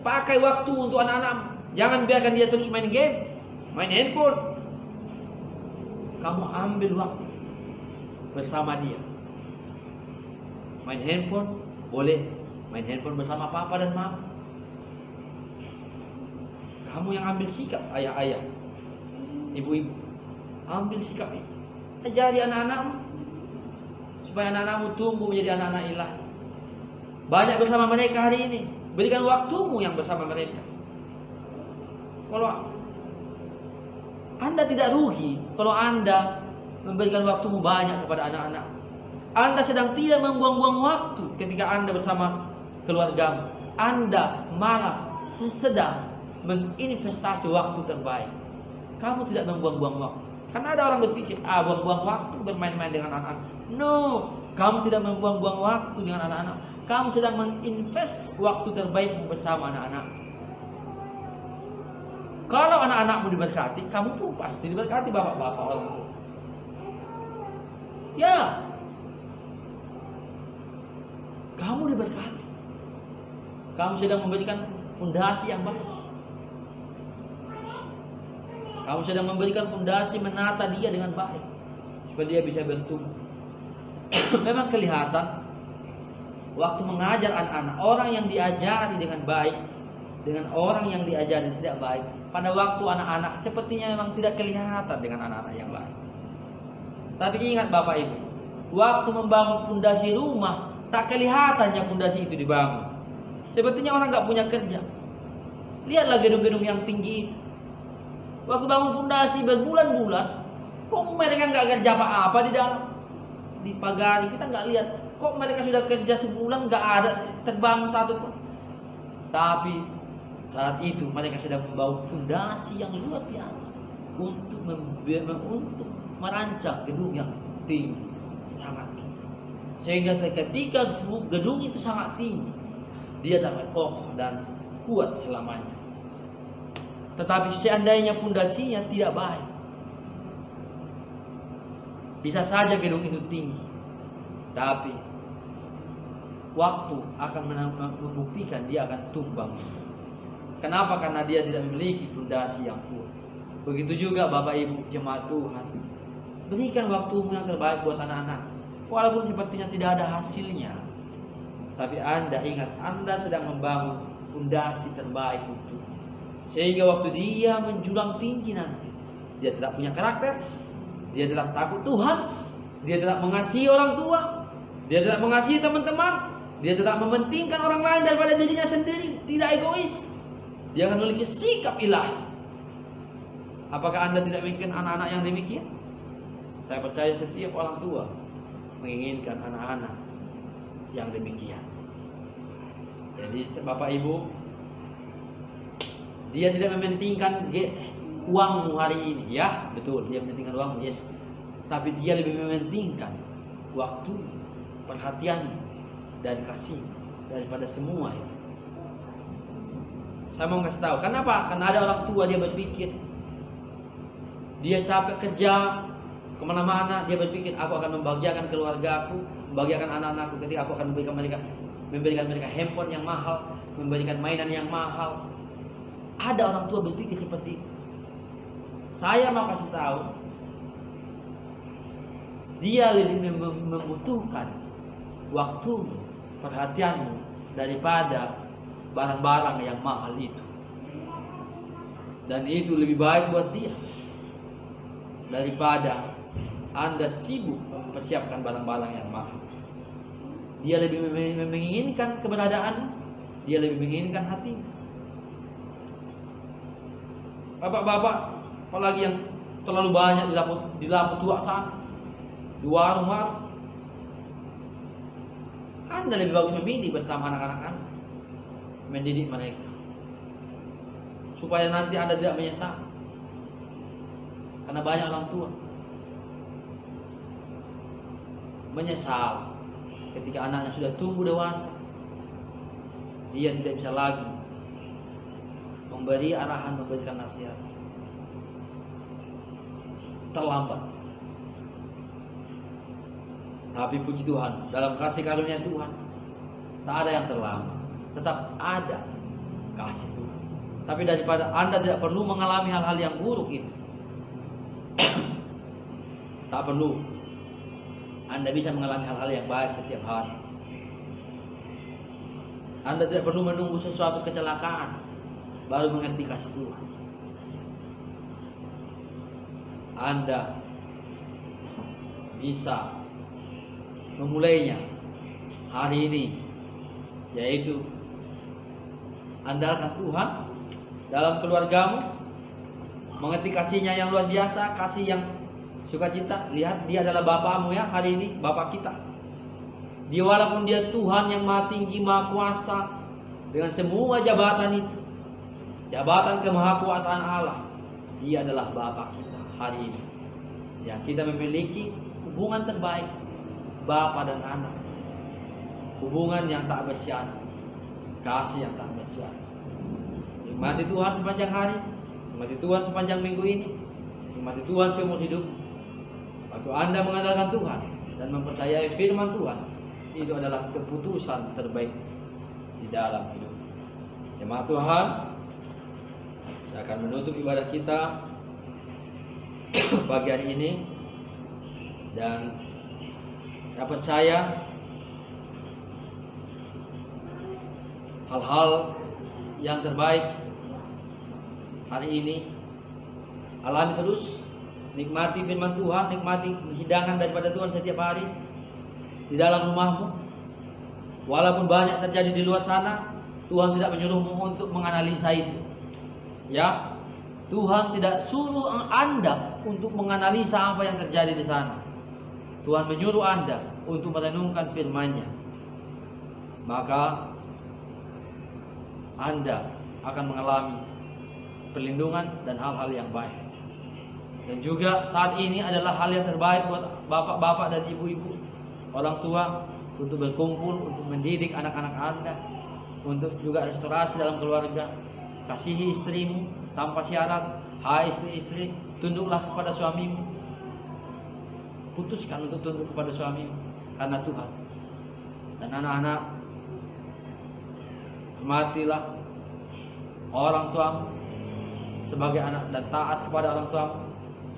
A: pakai waktu untuk anak-anak. Jangan biarkan dia terus main game, main handphone. Kamu ambil waktu bersama dia. Main handphone boleh, main handphone bersama papa dan mama. Kamu yang ambil sikap, ayah-ayah, ibu-ibu, ambil sikap ini. Ajari anak-anakmu supaya anak-anakmu tumbuh menjadi anak-anak ilahi. Banyak bersama mereka hari ini. Berikan waktumu yang bersama mereka. Kalau Anda tidak rugi kalau Anda memberikan waktumu banyak kepada anak-anak. Anda sedang tidak membuang-buang waktu ketika Anda bersama keluargamu. Anda malah sedang menginvestasi waktu terbaik. Kamu tidak membuang-buang waktu. Karena ada orang berpikir, buang-buang waktu bermain-main dengan anak-anak. No, kamu tidak membuang-buang waktu dengan anak-anak. Kamu sedang menginvest waktu terbaik bersama anak-anak. Kalau anak-anakmu diberkati, kamu pun pasti diberkati, bapak-bapak orang tua. Ya, kamu diberkati. Kamu sedang memberikan fondasi yang baik. Kamu sedang memberikan fondasi, menata dia dengan baik supaya dia bisa bertumbuh. Memang kelihatan waktu mengajar anak-anak, orang yang diajari dengan baik dengan orang yang diajari tidak baik, pada waktu anak-anak sepertinya memang tidak kelihatan dengan anak-anak yang lain. Tapi ingat Bapak Ibu, waktu membangun fondasi rumah tak kelihatannya fondasi itu dibangun. Sepertinya orang nggak punya kerja. Lihatlah gedung-gedung yang tinggi itu. Waktu bangun fondasi berbulan-bulan, kok mereka nggak kerja apa-apa di dalam, dipagari, kita nggak lihat. Kok mereka sudah kerja sebulan nggak ada terbangun satu pun. Tapi saat itu mereka sedang membangun fondasi yang luar biasa untuk merancang gedung yang tinggi, sangat tinggi. Sehingga ketika gedung itu sangat tinggi, dia dapat kokoh dan kuat selamanya. Tetapi seandainya fondasinya tidak baik, bisa saja gedung itu tinggi, tapi waktu akan membuktikan dia akan tumbang. Kenapa? Karena dia tidak memiliki fondasi yang kuat. Begitu juga Bapak Ibu jemaat Tuhan, berikan waktumu yang terbaik buat anak-anak. Walaupun sepertinya tidak ada hasilnya, Tapi Anda ingat, Anda sedang membangun fondasi terbaik untuk. Sehingga waktu dia menjulang tinggi nanti, dia tidak punya karakter, dia tidak takut Tuhan, dia tidak mengasihi orang tua, dia tidak mengasihi teman-teman, dia tidak mementingkan orang lain daripada dirinya sendiri, tidak egois. Dia akan memiliki sikap ilahi. Apakah Anda tidak menginginkan anak-anak yang demikian? Saya percaya setiap orang tua menginginkan anak-anak yang demikian. Jadi Bapak Ibu, dia tidak mementingkan uangmu hari ini, ya betul, dia mementingkan uangmu, yes. Tapi dia lebih mementingkan waktu, perhatian, dan kasih daripada semua itu. Saya mau kasih tahu, kenapa? Karena ada orang tua dia berpikir, dia capek kerja kemana-mana, dia berpikir aku akan membahagiakan keluargaku, membahagiakan anak-anakku ketika aku akan memberikan mereka handphone yang mahal, memberikan mainan yang mahal. Ada orang tua berpikir seperti itu. Saya mau kasih tahu, dia lebih membutuhkan waktumu, perhatianmu daripada barang-barang yang mahal itu. Dan itu lebih baik buat dia daripada Anda sibuk mempersiapkan barang-barang yang mahal. Dia lebih menginginkan keberadaan, dia lebih menginginkan hati. Bapak-bapak, apalagi yang terlalu banyak di lampu tua sana, di warung-warung, Anda lebih bagus memilih bersama anak-anak Anda, mendidik mereka, supaya nanti Anda tidak menyesal. Karena banyak orang tua menyesal ketika anaknya sudah tumbuh dewasa, dia tidak bisa lagi memberi arahan, memberikan nasihat. Terlambat. Tapi puji Tuhan, dalam kasih karunia Tuhan tak ada yang terlambat, tetap ada kasih Tuhan. Tapi daripada Anda tidak perlu mengalami hal-hal yang buruk itu, tak perlu. Anda bisa mengalami hal-hal yang baik setiap hari. Anda tidak perlu menunggu sesuatu kecelakaan baru mengerti kasih Tuhan. Anda bisa memulainya hari ini, yaitu andalkan Tuhan dalam keluargamu, mengerti kasihnya yang luar biasa, kasih yang sukacita. Lihat, dia adalah Bapamu ya hari ini, Bapak kita. Dia walaupun dia Tuhan yang maha tinggi, maha kuasa, dengan semua jabatan itu, jabatan kemahakuasaan Allah, dia adalah Bapak kita hari ini. Ya, kita memiliki hubungan terbaik, Bapa dan anak. Hubungan yang tak bersyarat, kasih yang tak bersyarat. Nikmati Tuhan sepanjang hari, nikmati Tuhan sepanjang minggu ini, nikmati Tuhan seumur hidup. Waktu Anda mengandalkan Tuhan dan mempercayai firman Tuhan, itu adalah keputusan terbaik di dalam hidup. Jemaat Tuhan, saya akan menutup ibadah kita pagi hari ini, dan saya percaya hal-hal yang terbaik hari ini alami terus. Nikmati firman Tuhan, nikmati hidangan daripada Tuhan setiap hari di dalam rumahmu. Walaupun banyak terjadi di luar sana, Tuhan tidak menyuruhmu untuk menganalisa itu. Ya, Tuhan tidak suruh Anda untuk menganalisa apa yang terjadi di sana. Tuhan menyuruh Anda untuk merenungkan firman-Nya. Maka Anda akan mengalami perlindungan dan hal-hal yang baik. Dan juga saat ini adalah hal yang terbaik buat bapak-bapak dan ibu-ibu, orang tua, untuk berkumpul, untuk mendidik anak-anak Anda, untuk juga restorasi dalam keluarga. Kasihi istrimu tanpa syarat. Hai istri-istri, tunduklah kepada suamimu. Putuskan untuk tunduk kepada suamimu karena Tuhan. Dan anak-anak, hormatilah orang tuamu sebagai anak, dan taat kepada orang tuamu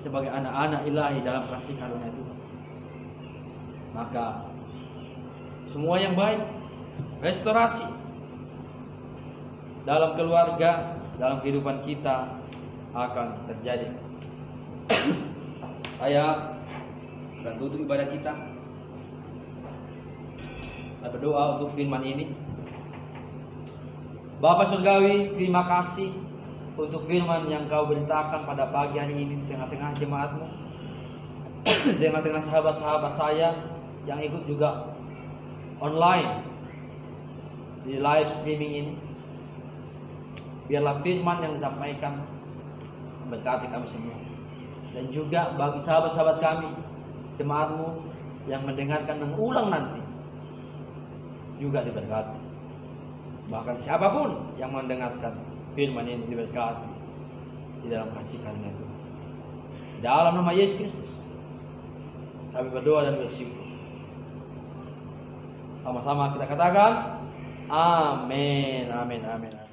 A: sebagai anak-anak ilahi dalam kasih karunia Tuhan. Maka semua yang baik, restorasi dalam keluarga, dalam kehidupan kita akan terjadi. Saya akan tutup ibadah kita. Saya berdoa untuk firman ini. Bapa Surgawi, terima kasih untuk firman yang Kau beritakan pada pagi hari ini di tengah-tengah jemaat-Mu, di tengah-tengah sahabat-sahabat saya yang ikut juga online di live streaming ini. Biarlah firman yang disampaikan berkati kami semua, dan juga bagi sahabat-sahabat kami, jemaat-Mu yang mendengarkan dan mengulang nanti juga diberkati. Bahkan siapapun yang mendengarkan firman ini diberkati di dalam kasih karunia Tuhan. Dalam nama Yesus Kristus kami berdoa dan bersyukur. Sama-sama kita katakan amin, amin, amin.